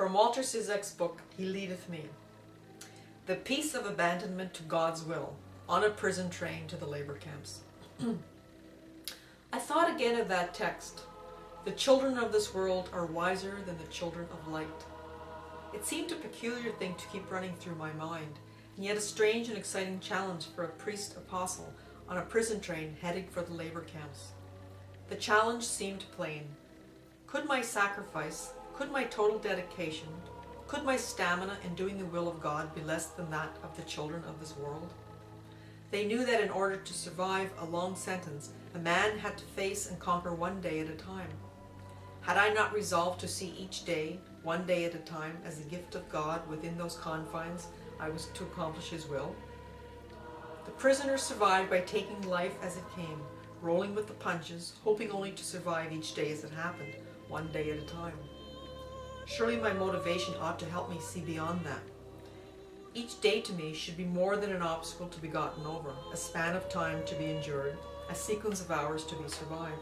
From Walter Ciszek's book, He Leadeth Me. The peace of abandonment to God's will, on a prison train to the labor camps. I thought again of that text. The children of this world are wiser than the children of light. It seemed a peculiar thing to keep running through my mind, and yet a strange and exciting challenge for a priest apostle on a prison train heading for the labor camps. The challenge seemed plain. Could my sacrifice, could my total dedication, could my stamina in doing the will of God be less than that of the children of this world? They knew that in order to survive a long sentence, a man had to face and conquer one day at a time. Had I not resolved to see each day, one day at a time, as a gift of God within those confines I was to accomplish His will? The prisoner survived by taking life as it came, rolling with the punches, hoping only to survive each day as it happened, one day at a time. Surely my motivation ought to help me see beyond that. Each day to me should be more than an obstacle to be gotten over, a span of time to be endured, a sequence of hours to be survived.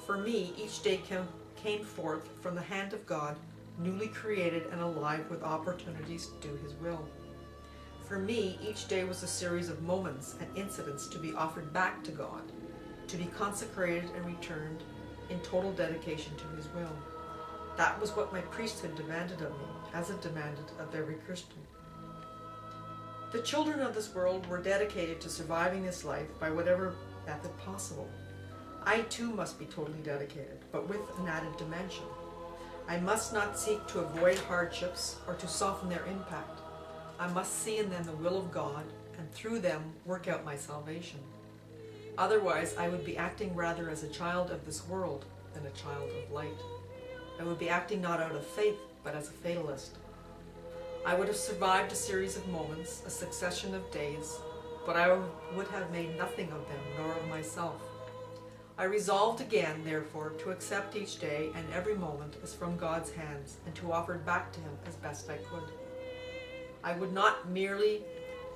For me, each day came forth from the hand of God, newly created and alive with opportunities to do His will. For me, each day was a series of moments and incidents to be offered back to God, to be consecrated and returned in total dedication to His will. That was what my priesthood demanded of me, as it demanded of every Christian. The children of this world were dedicated to surviving this life by whatever method possible. I too must be totally dedicated, but with an added dimension. I must not seek to avoid hardships or to soften their impact. I must see in them the will of God, and through them work out my salvation. Otherwise, I would be acting rather as a child of this world than a child of light. I would be acting not out of faith, but as a fatalist. I would have survived a series of moments, a succession of days, but I would have made nothing of them, nor of myself. I resolved again, therefore, to accept each day and every moment as from God's hands, and to offer it back to Him as best I could. I would not merely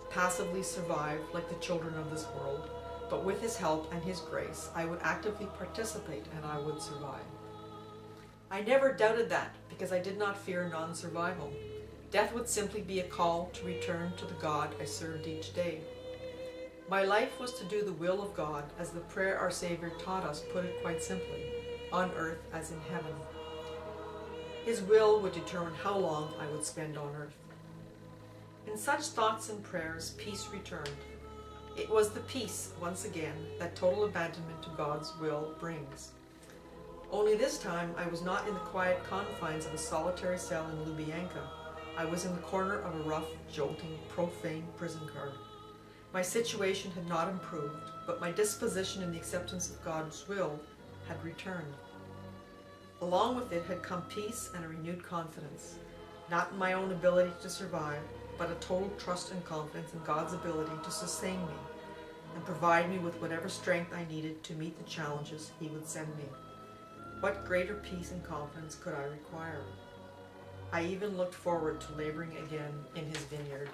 passively survive like the children of this world, but with His help and His grace, I would actively participate and I would survive. I never doubted that, because I did not fear non-survival. Death would simply be a call to return to the God I served each day. My life was to do the will of God, as the prayer our Savior taught us put it quite simply, on earth as in heaven. His will would determine how long I would spend on earth. In such thoughts and prayers, peace returned. It was the peace, once again, that total abandonment to God's will brings. Only this time I was not in the quiet confines of a solitary cell in Lubyanka. I was in the corner of a rough, jolting, profane prison car. My situation had not improved, but my disposition in the acceptance of God's will had returned. Along with it had come peace and a renewed confidence, not in my own ability to survive, but a total trust and confidence in God's ability to sustain me and provide me with whatever strength I needed to meet the challenges He would send me. What greater peace and confidence could I require? I even looked forward to laboring again in His vineyard.